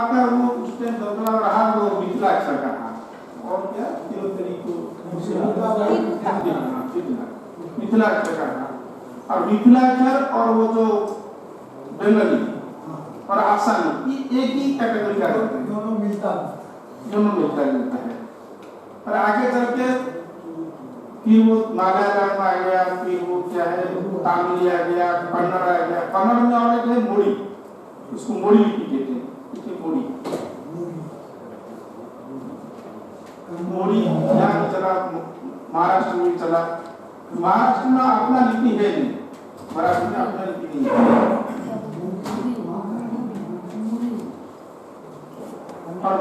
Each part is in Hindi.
अगर वो उस टाइम दबदबा रहा वो मिथिला अक्षर का था और क्या तिरुपति को मिथिला अक्षर का था और मिथिला अक्षर और वो जो बंगाली और आसानी ये एक ही कैटेगरी का रहते हैं, दोनों मिलता है। और आगे चल के फिर वो मलयालम आ गया, फिर वो क्या है तमिल आ गया, कन्नड़ आ गया। कन्नड़ में और एक है मोड़ी, उसको मोड़ी लिपि कहते हैं। मोड़ी यहाँ चला, महाराष्ट्र में चला। महाराष्ट्र में अपना लिपि है नहीं, महाराष्ट्र में अपना लिपि नहीं है। और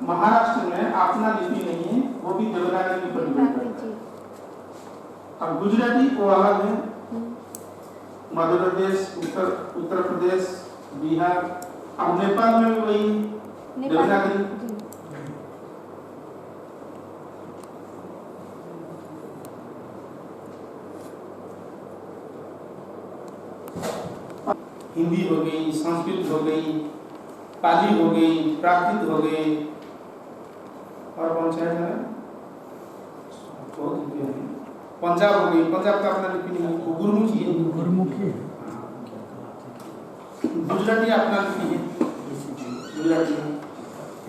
महाराष्ट्र में अपना लिपि नहीं है, वो भी देवनागरी पर डिपेंड करता है। अब गुजराती वो अलग है, मध्य प्रदेश, उत्तर प्रदेश, बिहार। अब नेपाल में भी वही देवनागरी। हिंदी हो गई, संस्कृत हो गई, पाली हो गई, प्राकृत हो गई, और कौन सा है पंजाब हो गई। पंजाब का अपना लिपि नहीं है, गुरुमुखी है। गुजराती अपना लिपि है, गुजराती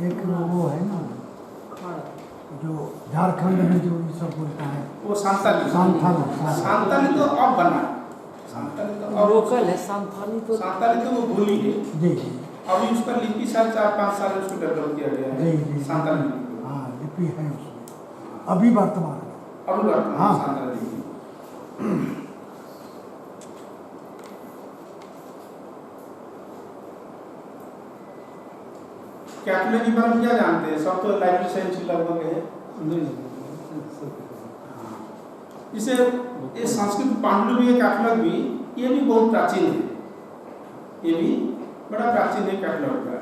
एक वो है ना जो झारखंड में जो ये सब बोलता है वो सांताली तो अब बना, सांताली तो अब लोकल है। सांताली तो वो बोली है जी। अभी उसका लिपि शायद 4-5 साल उसको डेवलप किया गया है। जी। सांताली हाँ लिपि है उसमें अभी वर्तमान हाँ सांताली। कैथोलिक के बारे में क्या जानते हैं? सब तो लाइब्रेरी साइंस लगभग है। इसे ये संस्कृत पांडुलिपि कैटलॉग भी ये भी बहुत प्राचीन है, ये भी बड़ा प्राचीन है कैटलॉग का।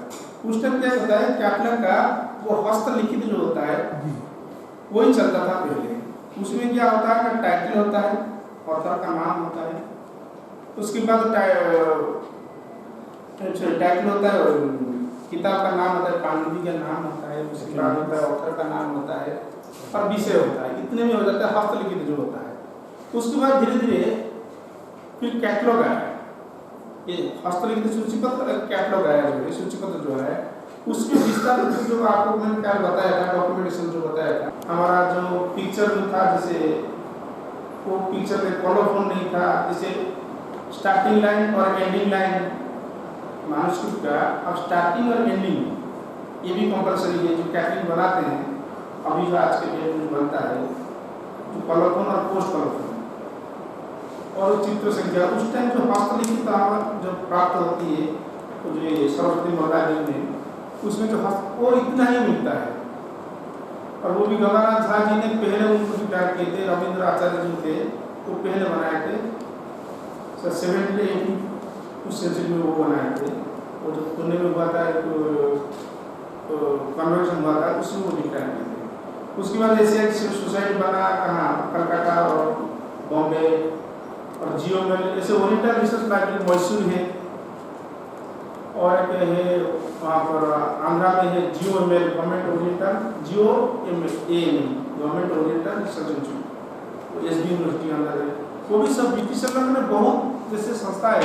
उस टाइम क्या होता है कैटलॉग का वो हस्तलिखित जो होता है वही चलता था पहले। उसमें क्या होता है कि टाइटल होता है, ऑथर का नाम होता है, उसके बाद टाइटल होता है, किताब का नाम होता है, पांडुलिपि का नाम होता है, उसके बाद होता है ऑथर का नाम होता है और विषय होता है। इतने में हो जाता है हस्तलिखित जो होता है। उसके बाद धीरे धीरे फिर कैटलॉग आया, ये हस्तलिखित सूचीपत्र कैटलॉग आया। जो सूचीपत्र जो है उसमें विस्तार जो आपको मैंने क्या बताया था, डॉक्यूमेंटेशन जो बताया था। हमारा जो पिक्चर जो था, जैसे वो पिक्चर में कॉलोफोन नहीं था, जैसे स्टार्टिंग लाइन और एंडिंग लाइन मानसकृत का। अब स्टार्टिंग और एंडिंग ये भी कंपलसरी है। जो कैटलिंग बनाते हैं अभी जो आज के डेट में बनता है, जो कॉलोफोन और पोस्ट कॉलोफोन और चित्र संख्या, उस टाइम जो हस्तलिखित जो प्राप्त होती है तो जो ये सरस्वती महोदय में उसमें जो वो इतना ही मिलता है। और वो भी गंगाराम झा जी ने पहले उनको स्वीकार किए थे, रविंद्र आचार्य जी थे वो पहले बनाए थे, 70-80 उस सेंचुरी में वो बनाए थे। वो जो पुणे में हुआ था कन्वेंशन हुआ था, उसमें वो स्वीकार किए थे। उसके बाद एशिया सोसाइटी बना कहाँ, कलकत्ता और बॉम्बे और जियो में। जैसे ओरिएंटल रिसर्च लाइब्रेरी मैसूर है और एक है वहाँ पर आंध्रा में है GO ML government oriental, GO ML government oriental research institute, SV university अंदर है। वो भी सब ब्रिटिश लोगों ने बहुत जैसे संस्था है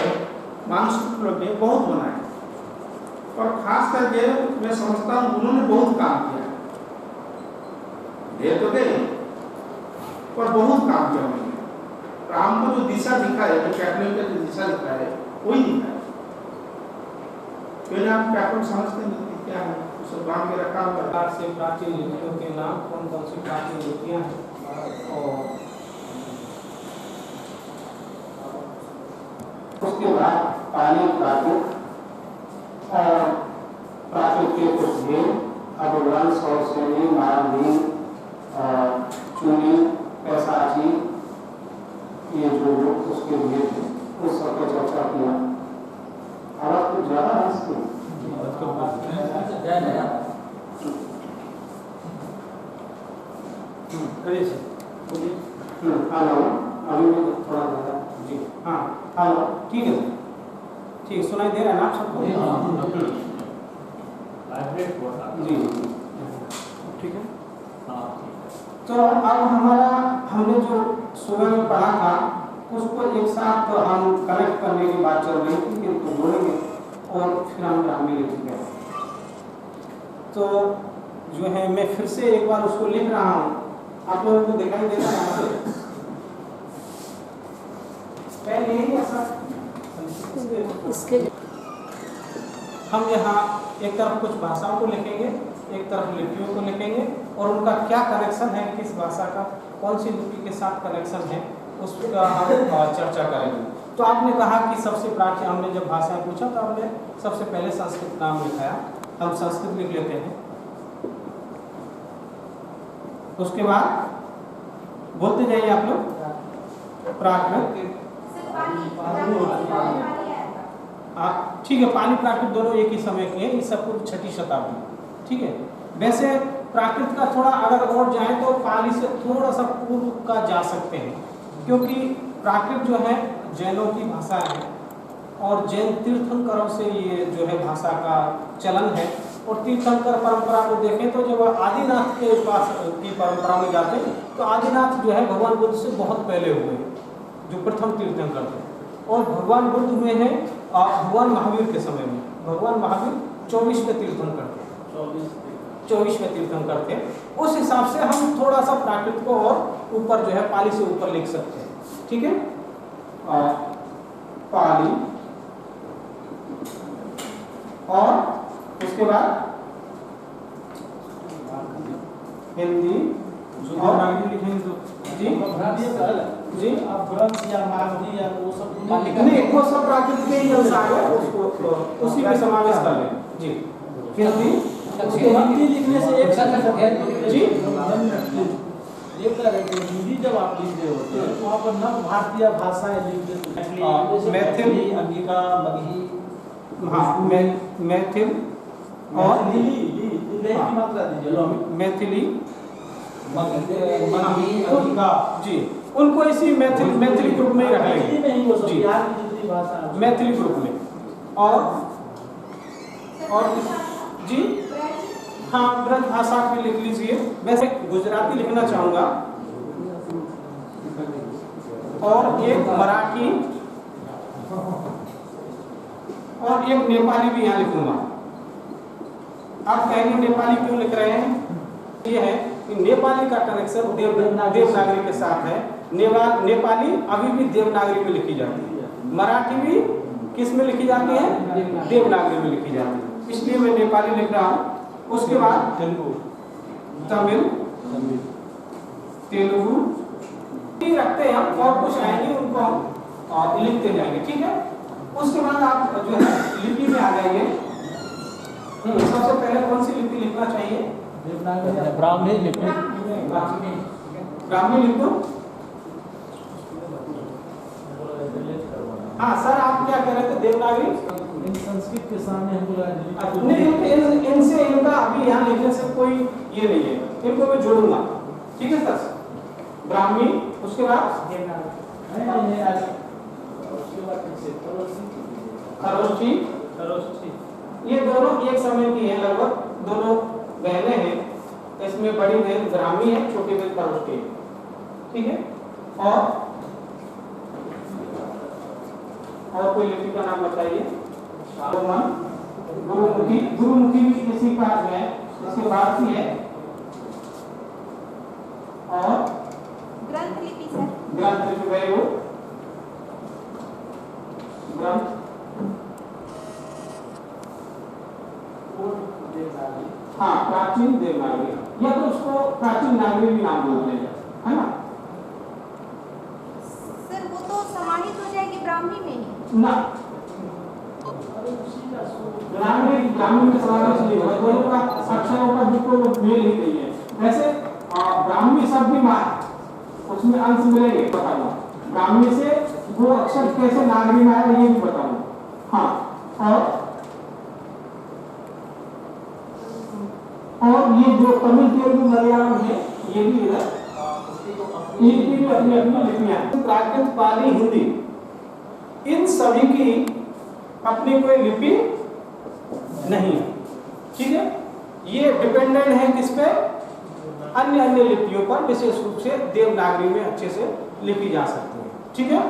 मानसकृत लोग ने बहुत बनाए और खास करके मैं समझता हूँ उन्होंने बहुत काम किया। दे तो गए पर बहुत काम किया उन्होंने। राम को जो दिशा दिखा है, जो कैटलॉग का जो दिशा दिखा है वही दिखा है। पहले आप कैटलॉग समझते नहीं कि क्या है, उसे बांध के रखा हुआ है। से प्राचीन लिपियों के नाम कौन कौन सी प्राचीन लिपियाँ हैं और उसके बाद पाली प्राकृत और प्राकृत के कुछ भेद, अभिवंश और श्रेणी, मानवीय, चूनी, पैसाची, ये जो उसके भेद थे उस सब पर चर्चा किया। और कुछ ज़्यादा है इसको हेलो, अभी थोड़ा ज़्यादा जी। हाँ हेलो, ठीक है, ठीक सुनाई दे रहा है ना आप सबको? जी ठीक है। तो अब हमने जो सुबह में पढ़ा था उसको एक साथ हम कनेक्ट करने की बात चल रही थी कि इनको जोड़ेंगे और फिर हम ब्राह्मी लिखेंगे। तो जो है मैं फिर से एक बार उसको लिख रहा हूँ, आप लोगों को दिखाई दे रहा है यहाँ से पहले यही ऐसा इसके हम यहाँ एक तरफ कुछ भाषाओं को लिखेंगे, एक तरफ लिपियों को लिखेंगे और उनका क्या कनेक्शन है, किस भाषा का कौन सी लिपि के साथ कनेक्शन है उस पर हम चर्चा करेंगे। तो आपने कहा कि सबसे प्राचीन, हमने जब भाषा पूछा तो हमने सबसे पहले संस्कृत नाम लिखाया, हम संस्कृत लिख लेते हैं। उसके बाद बोलते जाइए आप लोग प्राकृत, ठीक है, पाली प्राकृत दोनों एक ही समय के हैं, ईसा पूर्व 6वीं शताब्दी, ठीक है। वैसे प्राकृत का थोड़ा अगर और जाए तो पाली से थोड़ा सा पूर्व का जा सकते हैं, क्योंकि प्राकृत जो है जैनों की भाषा है और जैन तीर्थंकरों से ये जो है भाषा का चलन है। और तीर्थंकर परंपरा को देखें तो जब आदिनाथ के पास की परंपरा में जाते हैं तो आदिनाथ जो है भगवान बुद्ध से बहुत पहले हुए, जो प्रथम तीर्थंकर थे। और भगवान बुद्ध हुए हैं भगवान महावीर के समय में, भगवान महावीर 24वें तीर्थंकर थे, 24वें तीर्थंकर थे। उस हिसाब से हम थोड़ा सा प्राकृत को और ऊपर जो है पाली से ऊपर लिख सकते हैं, ठीक है। पाली और उसके बाद हिंदी और लिखेंगे तो जी आप ग्रंथ या मागधी या वो सब नहीं, वो सब प्राकृत के ही अनुसार है, उसको उसी में समावेश कर लें जी। हिंदी हिंदी लिखने से एक जी देखता रहते हैं, हिंदी जब आप लिख रहे होते हैं तो वहाँ पर नव भारतीय भाषाएं लिखते हैं, मैथिली, अंगिका, मगही, हाँ मैथिल और की मात्रा दीजिए, मैथिली मगही, अंगिका जी, उनको इसी मैथिली ग्रुप में ही रख मैथिली में ही वो सब जी, बिहार की जितनी भाषा है मैथिली ग्रुप में। और जी हाँ, ब्रज भाषा भी लिख लीजिए। वैसे गुजराती लिखना चाहूँगा और एक मराठी और एक नेपाली भी यहाँ लिखूंगा। आप कहेंगे नेपाली क्यों लिख रहे हैं? ये है कि नेपाली का कनेक्शन देवनागरी के साथ है। नेपाली अभी भी देवनागरी में लिखी जाती है, मराठी भी किस में लिखी जाती है? देवनागरी में लिखी जाती है, इसलिए मैं नेपाली लिख रहा हूँ। उसके बाद तमिल, तेलुगु रखते हैं हम, और कुछ आएंगे उनको हम लिखते जाएंगे, ठीक है। उसके बाद आप जो है लिपि में आ जाइए। सबसे पहले कौन सी लिपि लिखना चाहिए? ब्राह्मी लिपि, ब्राह्मी लिख दो। हाँ सर, आप क्या कह रहे थे? देवनागरी संस्कृत के सामने हमको नहीं, इनसे इनका अभी यहाँ लिखने से कोई ये नहीं है, इनको मैं जोड़ूंगा, ठीक है सर। ब्राह्मी, उसके बाद खरोष्ठी, ये दोनों एक समय की है, लगभग दोनों बहनें हैं। इसमें बड़ी बहन ब्राह्मी है, छोटी बहन खरोष्ठी है, ठीक है। और कोई लिपि का नाम बताइए? गुरुमुखी, गुरुमुखी भी इसी का है, इसके बाद ही है। और ग्रंथ लिपि सर, ग्रंथ लिपि गए वो ग्रंथ, हाँ प्राचीन देवनागरी, या तो उसको प्राचीन नागरी भी नाम बोलते हैं, है ना। सर वो तो समाहित हो जाएगी ब्राह्मी में ही ना, ब्राह्मण के समावेश नहीं होगा, दोनों का अक्षरों का बिल्कुल मेल ही नहीं है। वैसे ब्राह्मी शब्द भी उसमें अंश मिलेंगे, बताऊंगा। ब्राह्मी से वो अक्षर कैसे नागरी में आया ये भी बताऊंगा। हाँ, और ये जो तमिल, तेलुगु, मलयालम है, ये भी इधर, इनकी भी अपनी अपनी लिपियां हैं। प्राकृत, पाली, हिंदी, इन सभी की अपनी कोई लिपि नहीं है, ठीक है। ये डिपेंडेंट है किस पे? अन्य अन्य लिपियों पर, विशेष रूप से देवनागरी में अच्छे से लिखी जा सकती है। ठीक है।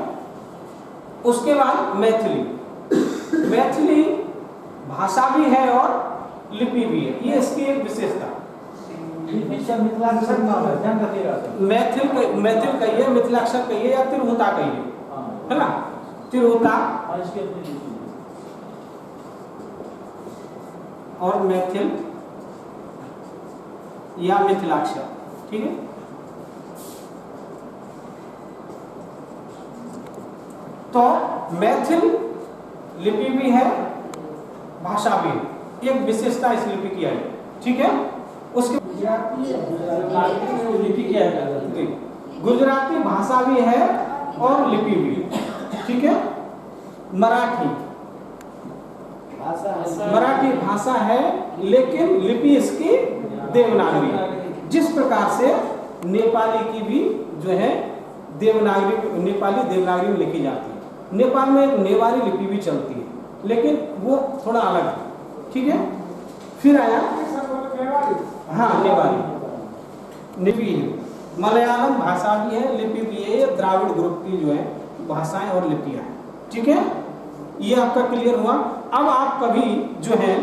उसके बाद मैथिली। मैथिली भाषा भी है और लिपि भी है, ये इसकी एक विशेषता। मैथिल कहिए, मिथिलाक्षर कहिए या तिरहुता कहिए, है ना, तिरहुता और मैथिल या मिथिलाक्षर। ठीक है। तो मैथिल लिपि भी है, भाषा भी है, एक विशेषता इस लिपि की है। ठीक है। उसके लिपि क्या है? गुजराती भाषा भी है और लिपि भी है। ठीक है। मराठी भाषा है लेकिन लिपि इसकी देवनागरी। जिस प्रकार से नेपाली की भी जो है देवनागरी, नेपाली देवनागरी में लिखी जाती है। नेपाल में एक नेवारी लिपि भी चलती है, लेकिन वो थोड़ा अलग है। ठीक है। फिर आया हाँ नेवारी लिपि है। मलयालम भाषा भी है, लिपि भी है। ये द्राविड़ ग्रुप की जो है भाषाएं और लिपियां हैं। ठीक है। ये आपका क्लियर हुआ। अब आप कभी जो है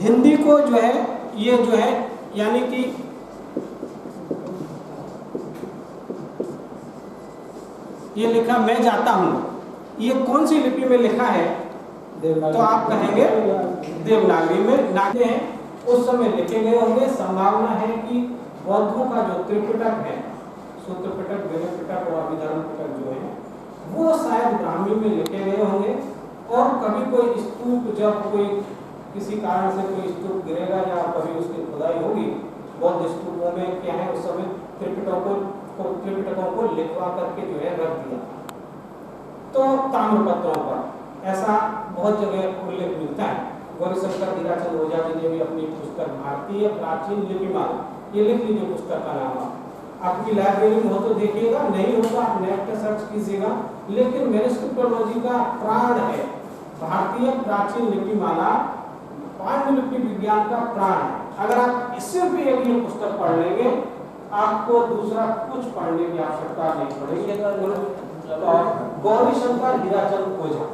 हिंदी को जो है ये जो है यानी कि ये लिखा मैं जाता हूं, ये कौन सी लिपि में लिखा है? तो आप कहेंगे देवनागरी में नागे हैं, उस समय लिखे गए होंगे। संभावना है कि बौद्धों का जो त्रिपिटक है, सूत्र पिटक, विनय पिटक और अभिधर्म पिटक जो है वो शायद ब्राह्मी में लिखे गए होंगे। और कभी कोई स्तूप, जब कोई किसी कारण से कोई स्तूप गिरेगा या कभी उसकी खुदाई होगी बौद्ध स्तूपों में, क्या है उस समय त्रिपिटकों को लिखवा करके जो है रख दिया। तो ताम्रपत्रों पर ऐसा बहुत जगह उल्लेख मिलता है। गौरीशंकर धीराचंद ओझा जी ने भी अपनी पुस्तक भारतीय प्राचीन लिपिमाला, ये लिख लीजिए पुस्तक का नाम। आपकी लाइब्रेरी में हो तो देखिएगा, नहीं हो तो आप नेट पे सर्च कीजिएगा। लेकिन मैन्युस्क्रिप्टोलॉजी का प्राण है भारतीय प्राचीन लिपिमाला, पांडुलिपि विज्ञान का प्राण है। अगर आप इससे भी एक ये पुस्तक पढ़ लेंगे, आपको दूसरा कुछ पढ़ने की आवश्यकता नहीं पड़ेगी। गौरीशंकर धीराचंद ओझा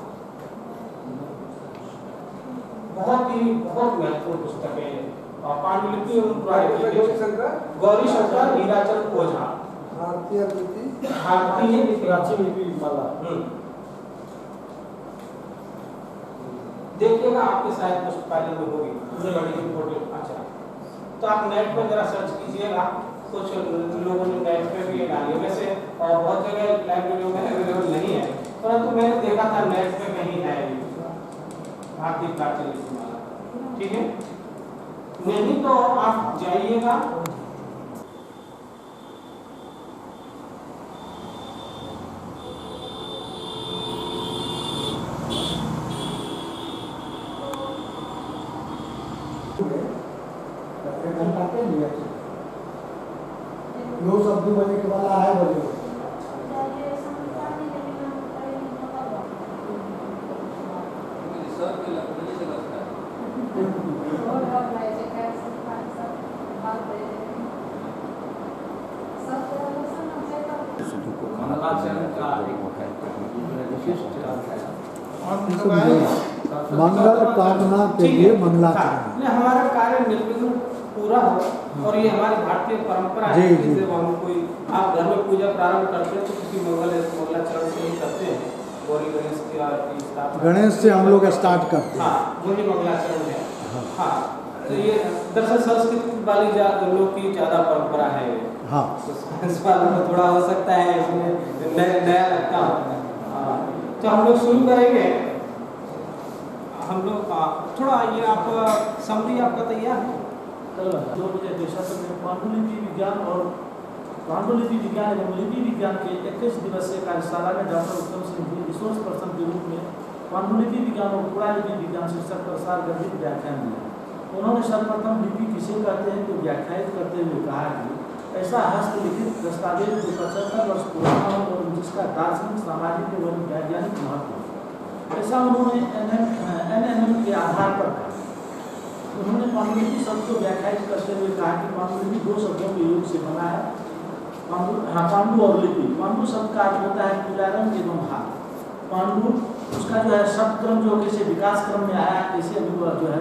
बहुत महत्वपूर्ण पुस्तक है। पांडुलिपि गौरीशंकर धीराचंद ओझा भारतीय प्राचीन लिपिमाला। देखिएगा आपके शायद पुस्तकालय में होगी, मुझे बड़ी इम्पोर्टेंट। अच्छा, तो आप नेट पर जरा सर्च कीजिएगा, कुछ लोगों ने नेट पे भी डाली है वैसे, और बहुत जगह लाइब्रेरियों में अवेलेबल नहीं है, परंतु मैंने देखा था नेट पे कहीं है भारतीय प्राचीन लिपिमाला। ठीक है। नहीं तो आप जाइएगा दो शब्द बने के वाला है बोलिए। मंगल कामना के लिए मंगलाचरण। हमारा कार्य निर्विघ्न पूरा हो, और ये हमारी भारतीय परंपरा है। जब हम कोई आप घर में पूजा प्रारंभ करते हैं तो किसी मंगलाचरण से ही करते हैं। गौरी गणेश की स्थापना, गणेश से हम लोग स्टार्ट करते हैं। हाँ, वही मंगलाचरण है। हाँ, तो ये दरअसल संस्कृत वाली लोग की ज्यादा परंपरा है। हाँ, इस बार में थोड़ा हो सकता है इसमें नया लगता है। तो हम लोग शुरू करेंगे। हम लोग थोड़ा ये आप समरी आपका तैयार है? जो मुझे दिशा में पांडुलिपि विज्ञान और पांडुलिपि विज्ञान एवं लिपि विज्ञान के 21 दिवसीय कार्यशाला में डॉक्टर उत्तम सिंह जी रिसोर्स पर्सन के रूप में पांडुलिपि विज्ञान और पुरालिपि विज्ञान शीर्षक पर सार्वजनिक व्याख्यान दिया। उन्होंने सर्वप्रथम लिपि किसे कहते हैं तो व्याख्यायित करते हुए कहा कि ऐसा हस्तलिखित दस्तावेज जो 75 वर्ष पुराना हो और जिसका दार्शनिक, सामाजिक एवं वैज्ञानिक महत्व। ऐसा उन्होंने NNM के आधार पर कहा। उन्होंने पांडुलिपि शब्द को व्याख्यायित करते हुए कहा कि पांडुलिपि दो शब्दों के योग से बना है। पांडु और लिपि। पांडु शब्द का अर्थ होता है पीला रंग एवं हाथ। पांडु उसका जो है शब्द क्रम जो कैसे विकास क्रम में आया, कैसे अभी जो है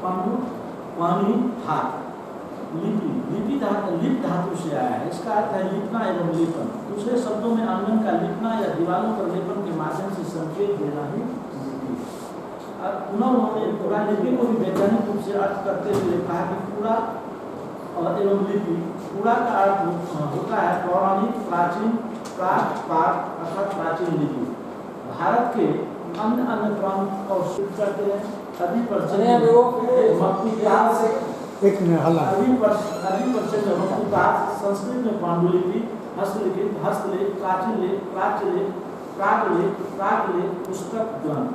पांडु पानी हाथ। लिपि लिपि धातु लिप धातु से आया है। इसका अर्थ है लिपना एवं लेपन। दूसरे शब्दों में आंगन का लिपना या दीवारों पर लेपन के माध्यम से संकेत देना ही लिपि। अब पुनः उन्होंने पूरा लिपि को भी वैज्ञानिक रूप से अर्थ करते हुए कहा कि पूरा और एवं लिपि। पूरा का अर्थ होता है पौराणिक, प्राचीन, प्राक, पाठ अर्थात प्राचीन लिपि। भारत के अन्य प्रांत और करते हैं अभी संस्कृत में पांडुलिपि, हस्तलिखित, हस्तलेख, प्राचीनलेख, प्राच्यलेख, प्रागलेख, प्रागलेख, पुस्तक ग्रंथ,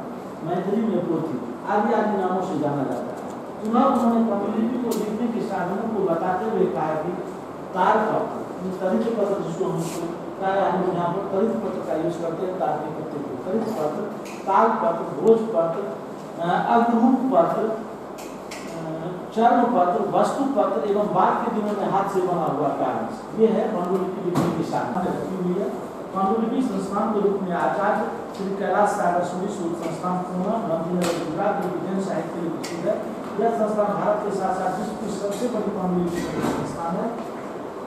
मैथिली में पोथी आदि आदि नामों से जाना जाता है। पुनः उन्होंने पांडुलिपि को लिखने के साधनों को बताते हुए कहा कि तारपत्र, तरित पत्र जिसको हम यहाँ पर तरित पत्र का यूज करते हैं, तार के पत्ते को तरित पत्र, तालपत्र, भोजपत्र, अग्रूप पत्र, चर्म पत्र, वस्तु पत्र एवं बाद के दिनों में हाथ से बना हुआ कागज, ये है पांडुलिपि लिखने की साधन। पांडुलिपि संस्थान के रूप में आचार्य श्री कैलाश सागर सुधि शोध संस्थान पूना गांधीनगर गुजरात में विज्ञान साहित्य के लिए प्रसिद्ध है। यह संस्थान भारत के साथ साथ विश्व की सबसे बड़ी पांडुलिपि संस्थान है।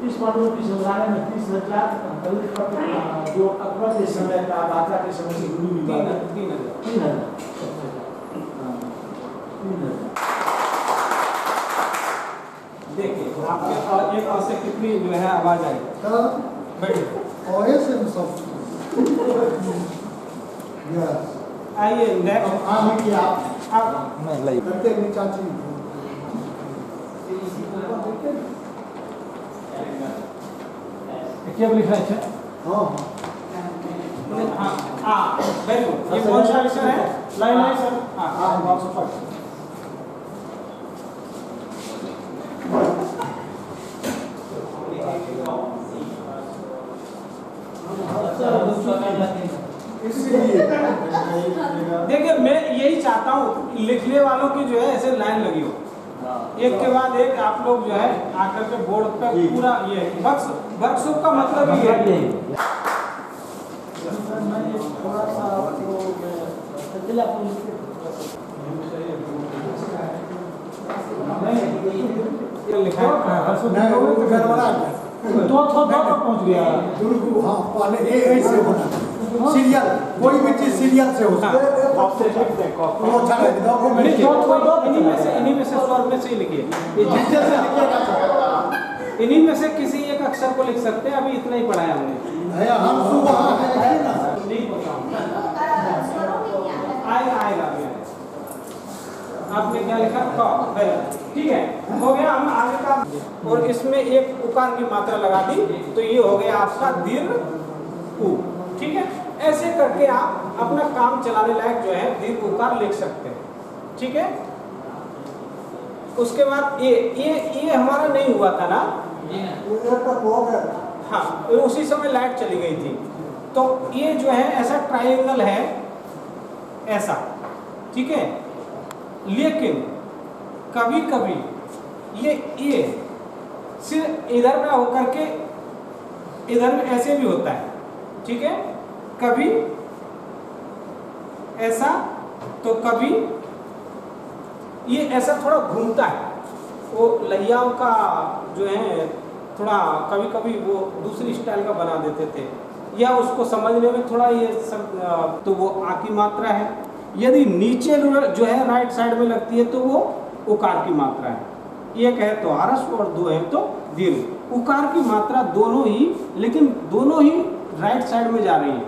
इस पांडुलिपि संग्रहालय में 30,000 दलित पत्र जो अकबर के समय का, राजा के समय से जुड़ी हुई बात है। 3,000 देखिए आपके एक से कितनी जो है आवाज आई। बैठिए आइए नेक्स्ट आप क्या लिखा है? हाँ वेरी गुड। ये कौन सा विषय है? लाइन है सर। हाँ देखिए मैं यही चाहता हूँ लिखने वालों की जो है ऐसे लाइन लगी हो, एक के बाद एक आप लोग जो है आकर के बोर्ड पे पूरा ये वर्कशॉप का मतलब ये है। थोड़ा सा दो पहुंच गया। हाँ पहले ऐसे होना सीरियल, कोई भी चीज सीरियल से होता है। इन्हीं में से स्वर में से ही लिखिए, इन्हीं में से किसी एक अक्षर को लिख सकते हैं। अभी इतना ही पढ़ा है हमने। हम सुबह नहीं आएगा आपने क्या लिखा? क। ठीक है, हो गया। हम आगे का और इसमें एक उकार की मात्रा लगा दी तो ये हो गया आपका दीर्घ उ। ठीक है, ऐसे करके आप अपना काम चलाने लायक जो है दीर्घ उकार लिख सकते हैं। ठीक है, उसके बाद ये हमारा नहीं हुआ था ना। हाँ, उसी समय लाइट चली गई थी। तो ये जो है ऐसा ट्रायंगल है ऐसा। ठीक है, लेकिन कभी कभी ये सिर्फ इधर में होकर के इधर में ऐसे भी होता है। ठीक है, कभी ऐसा तो कभी ये ऐसा थोड़ा घूमता है। वो लहियाओं का जो है थोड़ा कभी कभी वो दूसरी स्टाइल का बना देते थे, या उसको समझने में थोड़ा ये सब तो वो आ की मात्रा है। यदि नीचे जो है राइट साइड में लगती है तो वो उकार की मात्रा है। एक है तो ह्रस्व और दो है तो दीर्घ। उकार की मात्रा दोनों ही, लेकिन दोनों ही राइट साइड में जा रही है।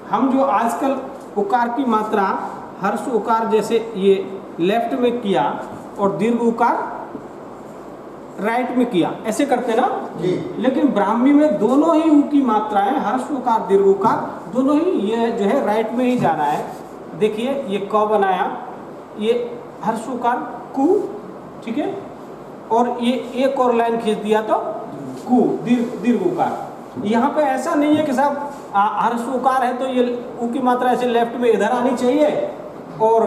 हम जो आजकल उकार की मात्रा ह्रस्व उकार जैसे ये लेफ्ट में किया और दीर्घ उकार राइट में किया, ऐसे करते ना जी। लेकिन ब्राह्मी में दोनों ही उ की मात्रा है, ह्रस्व उकार दीर्घ उकार दोनों ही ये जो है राइट में ही जाना है। देखिए ये क बनाया, ये ह्रस्व उकार कु। ठीक है, और ये एक और लाइन खींच दिया तो कु दीर्घ उकार। यहाँ पे ऐसा नहीं है कि साहब ह्रस्व उकार है तो ये उ की मात्रा ऐसे लेफ्ट में इधर आनी चाहिए और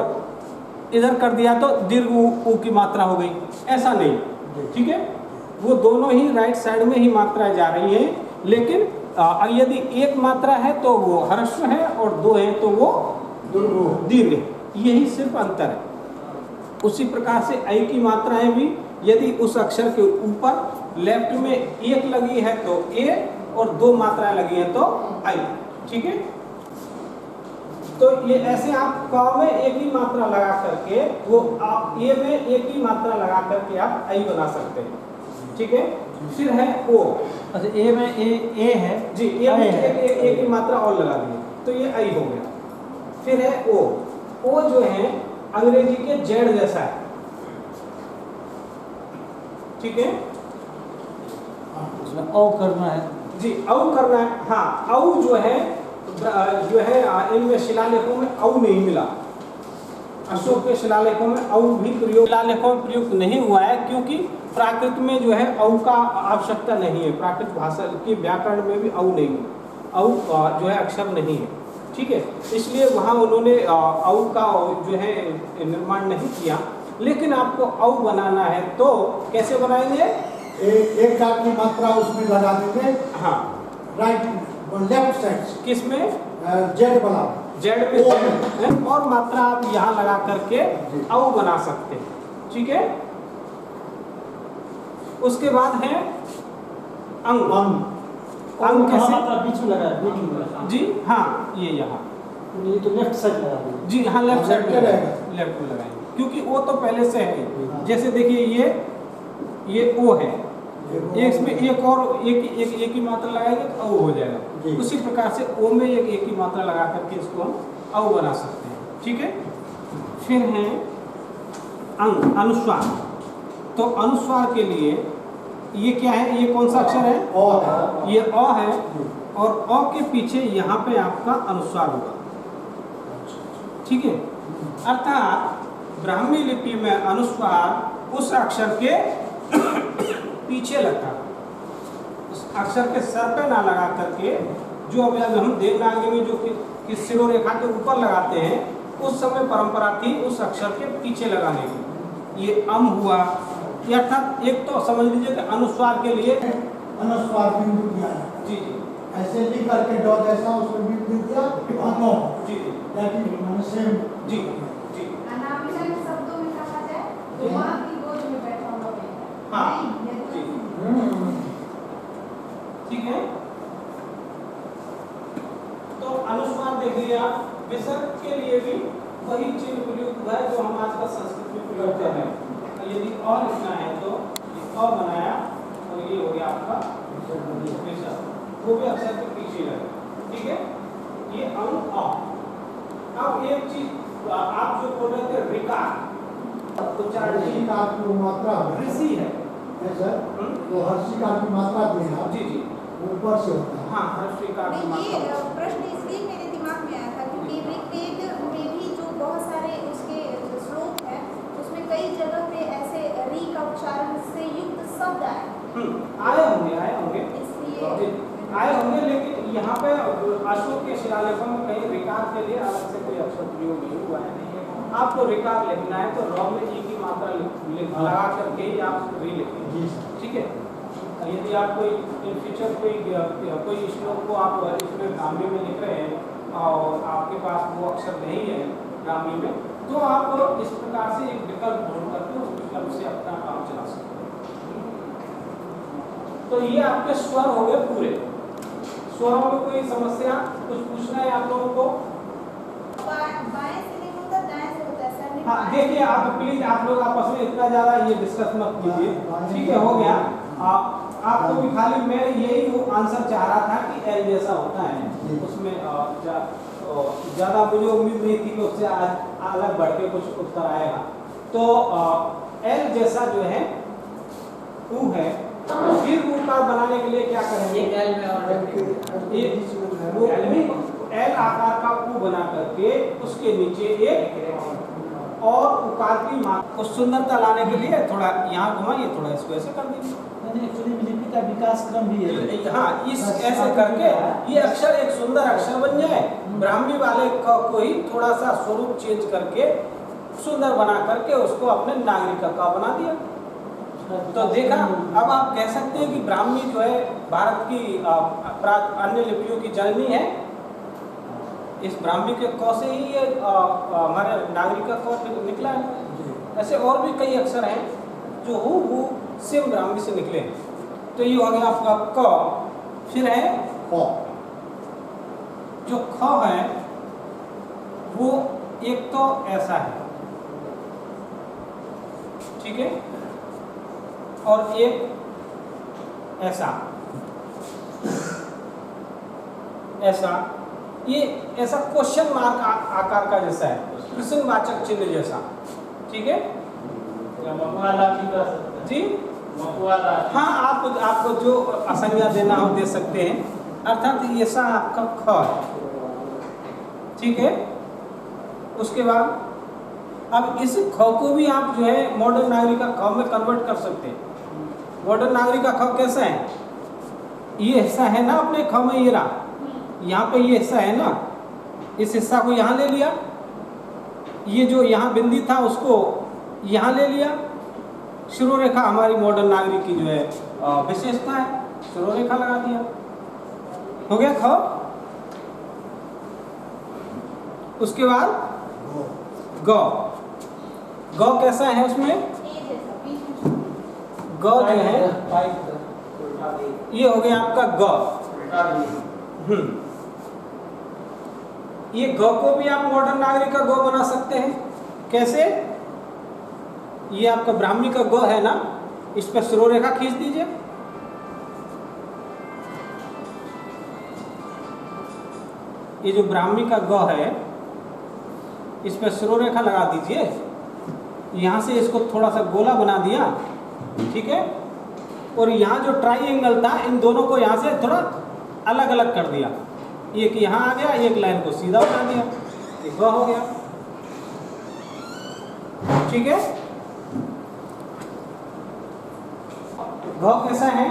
इधर कर दिया तो दीर्घ ऊ की मात्रा हो गई, ऐसा नहीं, ठीक है। वो दोनों ही राइट साइड में ही मात्राएं जा रही हैं, लेकिन यदि एक मात्रा है तो वो ह्रस्व है और दो है तो वो दीर्घ है, यही सिर्फ अंतर है। उसी प्रकार से ऐ की मात्राएं भी यदि उस अक्षर के ऊपर लेफ्ट में एक लगी है तो ए और दो मात्राएं लगी है तो आई, ठीक है। तो ये ऐसे आप क में एक ही मात्रा लगा करके वो आप ए में एक ही मात्रा लगा करके आप आई बना सकते हैं, ठीक है। फिर है ओ, अच्छा ए में ए है जी, ए में एक ही मात्रा और लगा दी तो ये आई हो गया। फिर है ओ, ओ जो है अंग्रेजी के जेड जैसा है, ठीक है। उसमें औ करना है जी, औ करना है, हाँ। औ जो है इनमें शिलालेखों में औ नहीं मिला, अशोक के शिलालेखों में औ भी प्रयोग शिलालेखों में प्रयुक्त नहीं हुआ है, क्योंकि प्राकृत में जो है औ का आवश्यकता नहीं है। प्राकृत भाषा के व्याकरण में भी औ नहीं है, औ जो है अक्षर नहीं है, ठीक है। इसलिए वहाँ उन्होंने औ का जो है निर्माण नहीं किया। लेकिन आपको औ बनाना है तो कैसे बनाएंगे? एक का की मात्रा उसमें लगा देंगे, हाँ, राइट लेफ्ट साइड किसमें? जेड वाला, जेड में और मात्रा आप यहाँ लगा करके औ बना सकते हैं, ठीक है। उसके बाद है अंग। अंग कैसे? बीच में लगा है, बीच में लगा जी हाँ, ये यहाँ, ये तो लेफ्ट साइड लगा दिया। जी हाँ, लेफ्ट साइड में रहेगा, लेफ्ट में लगाएंगे, क्योंकि वो तो पहले से है। जैसे देखिए ये ओ है, इसमें एक और एक ही मात्रा लगाएंगे तो औ हो जाएगा। उसी प्रकार से ओ में एक ही मात्रा लगा करके इसको हम औ बना सकते हैं, ठीक है। फिर है अंग, अनुस्वार। तो अनुस्वार के लिए ये क्या है? ये कौन सा अक्षर है? ओ है, ये अ है और अ के पीछे यहाँ पे आपका अनुस्वार होगा, ठीक है। अर्थात ब्राह्मी लिपि में अनुस्वार उस अक्षर के पीछे लगता है, उस अक्षर के सर पे ना लगा करके, जो अभी हम देवनागरी में जो कि शिरोरेखा के ऊपर लगाते हैं, उस समय परंपरा थी उस अक्षर के पीछे लगाने की। ये अम हुआ, अर्थात एक तो समझ लीजिए कि अनुस्वार के लिए अनुस्वार बिंदु दिया है, जी जी ऐसे लिख करके डॉ जैसा उसमें बिंदु दिया, अंगों जी दैट इज सेम। जी जी अनामिका शब्दों में कहा जाए तो माँ की गोद में बैठा हुआ है। हाँ, नहीं, ये जी। तो ठीक है। तो अनुस्वार देख लिया। विसर्ग के लिए भी वही चिन्ह प्रयुक्त हुआ है जो हम आजकल संस्कृत में प्रयोग कर रहे हैं। यदि और लिखना है तो ये अ बनाया और ये हो गया आपका विसर्ग, वो भी अक्षर के पीछे लगे, ठीक है। ये अंग अ। अब एक चीज आप जो बोल रहे थे रिकार, तो चार हर्षी का की मात्रा ऋषि है, सर, वो हर्षी का की मात्रा देना जी जी, ऊपर से होता है। हाँ, हर्षी का की नहीं, ये मात्रा। प्रश्न इसलिए मेरे दिमाग में आया था क्योंकि ऋग्वेद में भी जो बहुत सारे उसके श्लोक हैं उसमें कई जगह पे ऐसे री का उच्चारण से युक्त शब्द आए, आए होंगे इसलिए आए होंगे, लेकिन यहाँ पे अशोक के शिलालेखों में कहीं रिकार के लिए अलग से कोई अक्षर प्रयोग नहीं हुआ है। आपको रिकार लिखना है तो र में ई की मात्रा लगा करके ही आप री लिखेंगे, ठीक है। यदि आप कोई इन फ्यूचर कोई श्लोक को आप इसमें ब्राह्मी में लिख रहे हैं और आपके पास वो अक्षर नहीं है ब्राह्मी में, तो आप इस प्रकार से एक विकल्प ढूंढ करके उस विकल्प से अपना काम चला सकते हैं। तो ये आपके स्वर हो गए पूरे। स्वरों में कोई समस्या, कुछ पूछना है आप लोगों को? बाएं से नहीं होता, दाएं से होता है सर। हाँ, देखिए आप प्लीज, आप लोग आपस में इतना ज्यादा ये डिस्कस मत कीजिए, ठीक है, हो गया। आपको भी खाली मैं यही आंसर चाह रहा था कि एल जैसा होता है, उसमें ज्यादा मुझे उम्मीद नहीं थी कि उससे अलग बढ़ के कुछ उत्तर आएगा। तो एल जैसा जो है ऊ है, दीर्घ उकार बनाने के लिए क्या करेंगे? एल आकार का ऊ बना करके उसके नीचे एक और उकार की मात्रा को सुंदरता लाने के लिए थोड़ा यहाँ घुमाइए, थोड़ा इसको ऐसे कर दीजिए। एक्चुअली लिपि का विकास क्रम भी है। हाँ, इस ऐसे करके ये अक्षर एक सुंदर अक्षर बन जाए। ब्राह्मी वाले को ही थोड़ा सा स्वरूप चेंज करके सुंदर बना करके उसको अपने नागरिक का बना दिया। तो देखा, अब आप कह सकते हैं कि ब्राह्मी जो है भारत की अन्य लिपियों की जननी है। इस ब्राह्मी के क से ही ये हमारे नागरिक का क निकला है। ऐसे और भी कई अक्षर हैं जो हूबहू सेम ब्राह्मी से निकले हैं। तो ये हो गया आपका क। फिर है जो ख है वो एक तो ऐसा है, ठीक है, और एक ऐसा ऐसा। ये ऐसा क्वेश्चन मार्क आकार का जैसा है, प्रश्नवाचक चिन्ह जैसा, ठीक है जी। हाँ, आपको जो असंज्ञा देना हो दे सकते हैं। अर्थात ऐसा आपका ख है, ठीक है। उसके बाद अब इस ख को भी आप जो है मॉडर्न नागरिक का ख में कन्वर्ट कर सकते हैं। मॉडर्न नागरिक का ख कैसा है, ये हिस्सा है ना अपने ख में, ये रहा, यहाँ पे ये हिस्सा है ना, इस हिस्सा को यहाँ ले लिया, ये जो यहाँ बिंदी था उसको यहाँ ले लिया। शुरू रेखा हमारी मॉडर्न नागरिक की जो है विशेषता है, शुरू रेखा लगा दिया, हो गया ख। उसके बाद ग। ग कैसा है, उसमें ग जो है ये हो गया आपका ग। ये ग को भी आप मॉडर्न नागरिक का ग बना सकते हैं। कैसे, ये आपका ब्राह्मी का ग है ना, इस पर श्रो रेखा खींच दीजिए, ये जो ब्राह्मी का ग है इस पर श्रो रेखा लगा दीजिए, यहाँ से इसको थोड़ा सा गोला बना दिया, ठीक है, और यहाँ जो ट्राइएंगल था इन दोनों को यहाँ से थोड़ा अलग अलग कर दिया, एक यहाँ आ गया, एक लाइन को सीधा बना दिया, एक ग हो गया, ठीक है। घ कैसा है,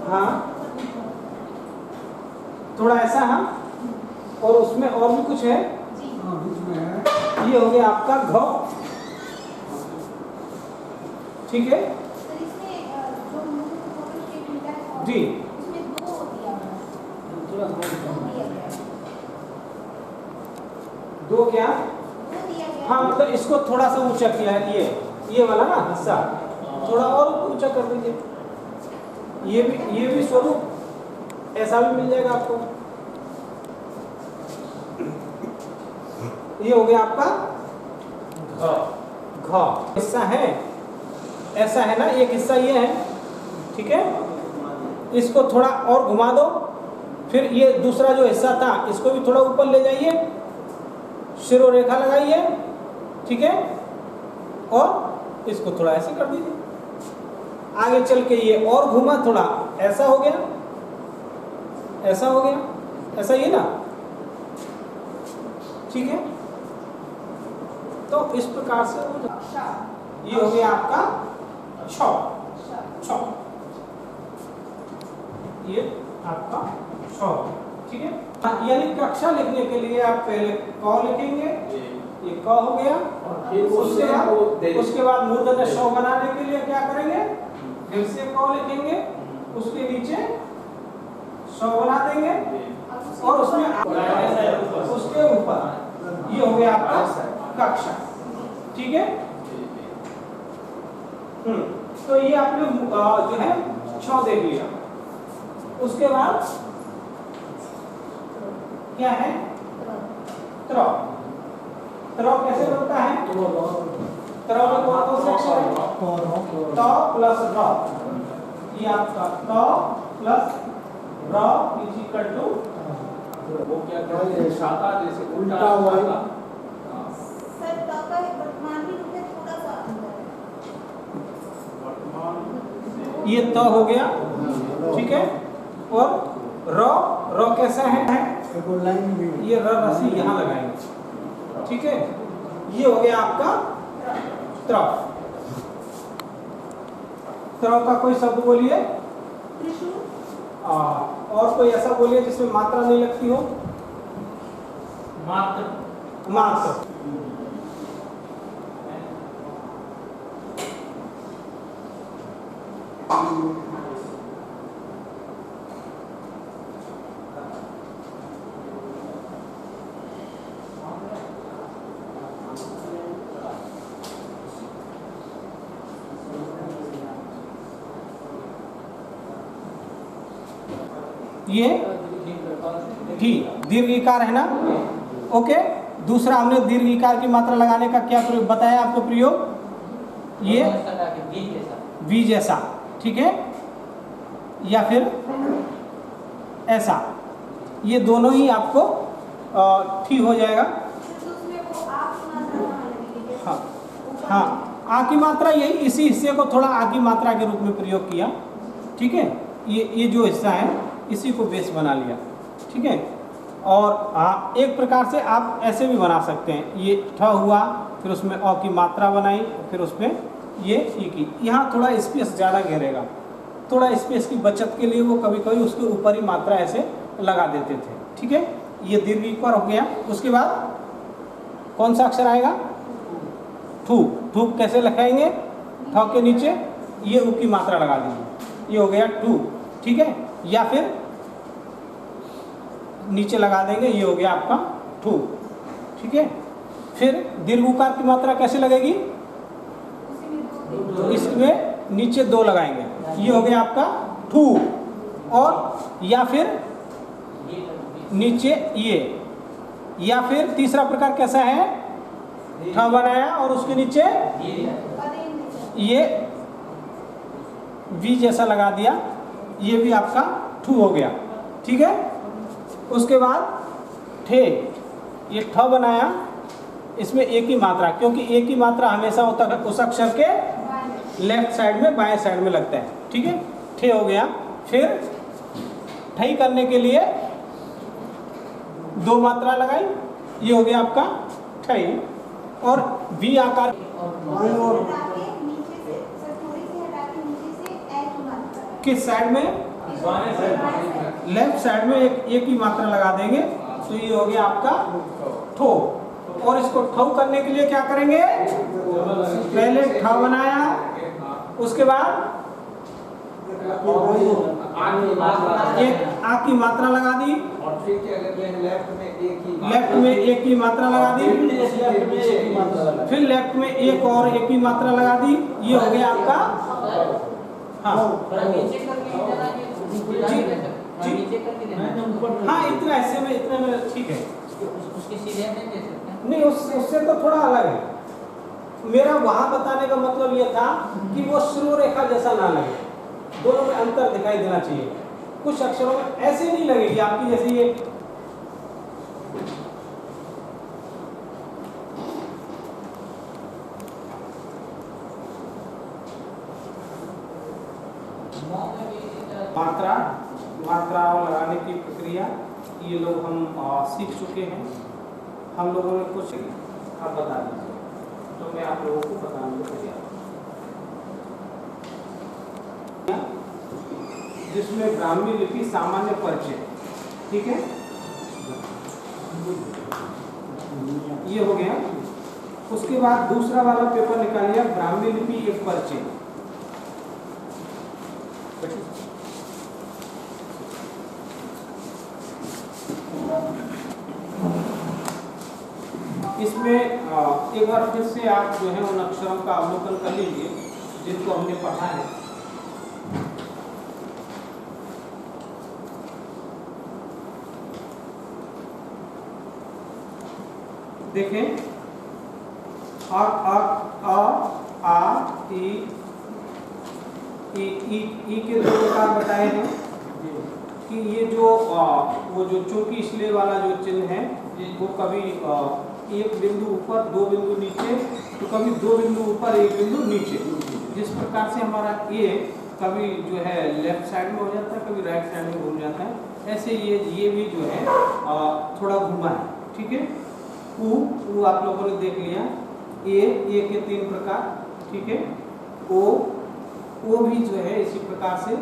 हाँ थोड़ा ऐसा, हाँ, और उसमें और भी कुछ है, ये हो गया आपका घ, ठीक है जी। दो क्या, हाँ मतलब इसको थोड़ा सा ऊंचा किया है, ये वाला ना हिस्सा थोड़ा और ऊंचा कर दीजिए, ये भी स्वरूप ऐसा भी मिल जाएगा आपको। ये हो गया आपका घ। हिस्सा है ऐसा है ना, एक हिस्सा ये है, ठीक है, इसको थोड़ा और घुमा दो, फिर ये दूसरा जो हिस्सा था इसको भी थोड़ा ऊपर ले जाइए, शिरो रेखा लगाइए, ठीक है, और इसको थोड़ा ऐसे कर दीजिए, आगे चल के ये और घुमा थोड़ा, ऐसा हो गया, ऐसा हो गया, ऐसा ही ना, ठीक है। तो इस प्रकार से ये हो गया आपका छ, ये आपका छ, ठीक है। यानी कक्षा लिखने के लिए आप पहले क लिखेंगे, ये क हो गया, उसके बाद मूर्धन्य ष बनाने के लिए क्या करेंगे, फिर से क लिखेंगे, उसके नीचे ष बना देंगे, और उसमें उसके ऊपर ये हो गया आपका कक्षा, ठीक है। तो ये आपने जो है छ देख लिया। उसके बाद क्या है, त्र। त्र कैसे बनता है, त्र में कौन से अक्षर है, त प्लस र, ये आपका त प्लस र इज इक्वल टू, वो क्या कहते हैं, शाखा जैसे उल्टा हुआ है। सर त का वर्तमान भी रूप है, थोड़ा सा अंदर है, ये त हो गया, ठीक है। और र कैसा है, ये र रसी यहाँ लगाएंगे, ठीक है। ये हो गया आपका त्र। त्र का कोई शब्द बोलिए, त्रिशूल, और कोई ऐसा बोलिए जिसमें मात्रा नहीं लगती हो, मात्र। ये ठीक दीर्घ इकार है ना। ओके, दूसरा हमने दीर्घ इकार की मात्रा लगाने का क्या बताया आपको प्रयोग, ये वी जैसा, ठीक है, या फिर ऐसा, ये दोनों ही आपको ठीक हो जाएगा। हाँ हाँ, आ की मात्रा यही, इसी हिस्से को थोड़ा आ की मात्रा के रूप में प्रयोग किया, ठीक है। ये जो हिस्सा है इसी को बेस बना लिया, ठीक है। और हाँ, एक प्रकार से आप ऐसे भी बना सकते हैं, ये ठ हुआ, फिर उसमें अ की मात्रा बनाई, फिर उसमें ये ई की, यहाँ थोड़ा स्पेस ज़्यादा घेरेगा, थोड़ा स्पेस की बचत के लिए वो कभी कभी उसके ऊपर ही मात्रा ऐसे लगा देते थे, ठीक है। ये दीर्घ इकार हो गया। उसके बाद कौन सा अक्षर आएगा, ठू। ठू कैसे लिखाएंगे, ठ के नीचे ये उ की मात्रा लगा दीजिए, ये हो गया ठू, ठीक है। या फिर नीचे लगा देंगे, ये हो गया आपका ठू, ठीक है। फिर दीर्घ उकार की मात्रा कैसे लगेगी, इसमें नीचे दो लगाएंगे, ये हो गया आपका ठू। और या फिर नीचे ये, या फिर तीसरा प्रकार कैसा है, ठ बनाया और उसके नीचे ये वी जैसा लगा दिया, ये भी आपका ठू हो गया, ठीक है। उसके बाद ठे, ये ठ बनाया, इसमें एक ही मात्रा, क्योंकि एक ही मात्रा हमेशा होता है उस अक्षर के लेफ्ट साइड में, बाएं साइड में लगता है, ठीक है। ठे हो गया। फिर ठई करने के लिए दो मात्रा लगाई, ये हो गया आपका ठई। और वी आकार किस साइड में, लेफ्ट साइड में एक ही मात्रा लगा देंगे, तो ये हो गया आपका ठो। और इसको ठो करने के लिए क्या करेंगे, पहले ठ बनाया, उसके बाद एक आ की मात्रा लगा दी, लेफ्ट में एक ही मात्रा लगा दी, फिर लेफ्ट में एक और एक ही मात्रा लगा दी, ये हो गया आपका हाँ जी हाँ, इतना ऐसे में, इतना में ठीक है। नहीं, उससे तो थोड़ा अलग है। मेरा वहां बताने का मतलब ये था कि वो श्रो रेखा जैसा ना लगे, दोनों में अंतर दिखाई देना चाहिए। कुछ अक्षरों में ऐसे नहीं लगेगी आपकी, जैसे ये मात्रा लगाने की प्रक्रिया, ये लोग हम सीख चुके हैं। हम लोगों ने कुछ आप बता दीजिए, तो मैं आप लोगों को बताने को तैयार हूं। जिसमें ब्राह्मी लिपि सामान्य परिचय, ठीक है, ये हो गया। उसके बाद दूसरा वाला पेपर निकालिए, ब्राह्मी लिपि एक परिचय। इसमें एक बार फिर से आप जो है उन अक्षरों का अवलोकन कर लीजिए जिनको हमने पढ़ा है। देखें, आ ई के दो प्रकार बताए हैं कि ये जो वो जो चौकी इसलिए वाला जो चिन्ह है वो कभी एक बिंदु ऊपर दो बिंदु नीचे, तो कभी दो बिंदु ऊपर एक बिंदु नीचे। जिस प्रकार से हमारा ए कभी जो है लेफ्ट साइड में हो जाता है, कभी राइट साइड में घूम जाता है, ऐसे ये भी जो है थोड़ा घूमा है, ठीक है। ऊ आप लोगों ने देख लिया, ए के तीन प्रकार, ठीक है। ओ भी जो है इसी प्रकार से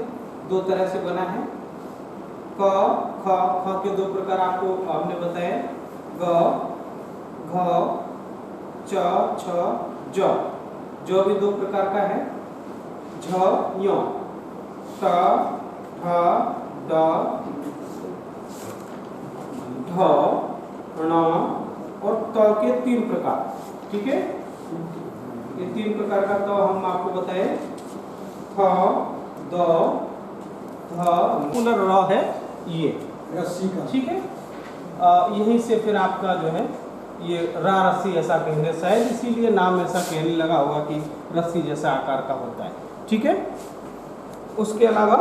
दो तरह से बना है। क ख के दो प्रकार आपको हमने बताया, ग घ च छ ज, जो भी 2 प्रकार का है, झ य, ट ठ ड ढ ण और त के 3 प्रकार। ठीक है, ये 3 प्रकार का तो हम आपको बताए, थ द ध पुनर र है ये रस्सी का। ठीक है, यहीं से फिर आपका जो है ये रा रस्सी ऐसा कहने शायद इसीलिए नाम ऐसा कहने लगा होगा कि रस्सी जैसा आकार का होता है। ठीक है, उसके अलावा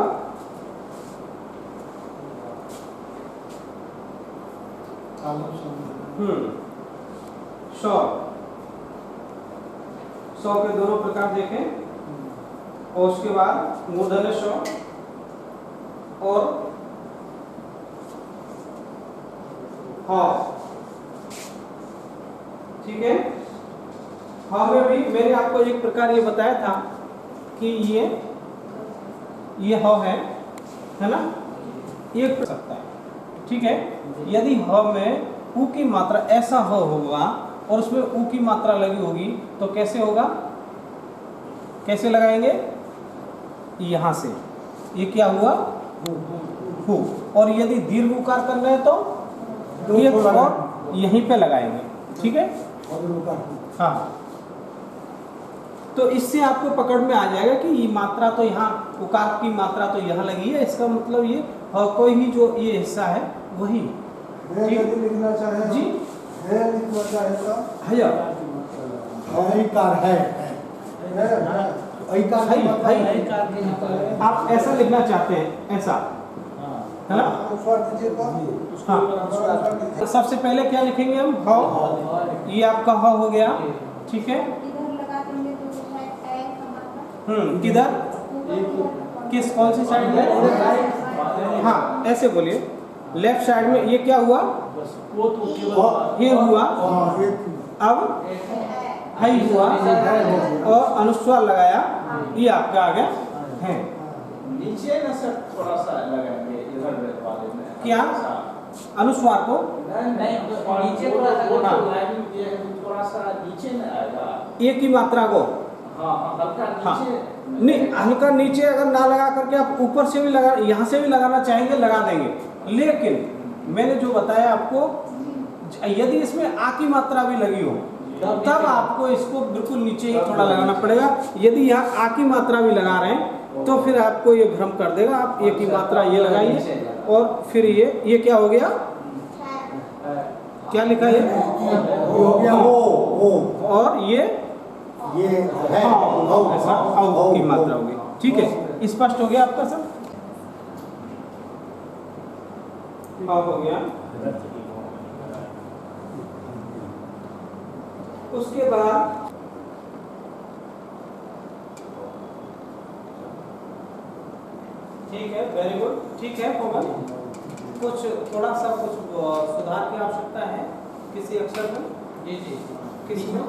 सौ के दोनों प्रकार देखें, और उसके बाद मूर्धन्य श और ह। ठीक है, ह में भी मैंने आपको एक प्रकार ये बताया था कि ये ह है ना, एक सकता है। ठीक है, यदि ह में उ की मात्रा ऐसा ह होगा और उसमें उ की मात्रा लगी होगी तो कैसे होगा, कैसे लगाएंगे, यहाँ से, ये क्या हुआ, हु। और यदि दीर्घ उकार करना है तो ये और यहीं पे लगाएंगे। ठीक है, हाँ, तो इससे आपको पकड़ में आ जाएगा कि ये मात्रा तो यहाँ, उकार की मात्रा तो यहाँ लगी है, इसका मतलब ये कोई भी जो ये हिस्सा है वही। यदि लिखना चाहे जी, है लिखना चाहे तो हया ऐकार है, ऐकार है, मतलब है। आप ऐसा लिखना चाहते हैं, ऐसा है ना, अनुस्वार दीजिए तो। हाँ, सबसे पहले क्या लिखेंगे हम, ह, ये आपका ह हो गया। ठीक है, इधर लगा देंगे तो जो है ऐ का मात्रा किधर, ऊपर किस कौन सी साइड में, हाँ ऐसे बोलिए, लेफ्ट साइड में ये क्या हुआ, वो तो केवल ये हुआ, हाँ, एक अब है हुआ और अनुस्वार लगाया, ये आपका आ गया है। नीचे ना सर थोड़ा सा लगाएंगे इधर वाले में, क्या अनुस्वार को, नहीं नीचे थोड़ा सा लाइन दिया है, थोड़ा सा नीचे में आएगा, ए की मात्रा को, हाँ हल्का हाँ, नीचे नहीं हल्का नीचे अगर ना लगा करके आप ऊपर से भी लगा, यहाँ से भी लगाना चाहेंगे लगा देंगे, लेकिन मैंने जो बताया आपको, यदि इसमें आ की मात्रा भी लगी हो तब आपको इसको बिल्कुल नीचे ही थोड़ा लगाना पड़ेगा। यदि यहाँ आ की मात्रा भी लगा रहे हैं तो फिर आपको ये भ्रम कर देगा। आप ए की मात्रा ये लगाइए और फिर ये क्या हो गया, क्या लिखा है, हो गया वो और ये है ऐसा औ की मात्रा होगी। ठीक है, स्पष्ट हो गया आपका सब, हो गया। उसके बाद ठीक है, वेरी गुड, ठीक है, होगा। कुछ थोड़ा सा कुछ सुधार की आवश्यकता है किसी अक्षर में, जी जी किसी में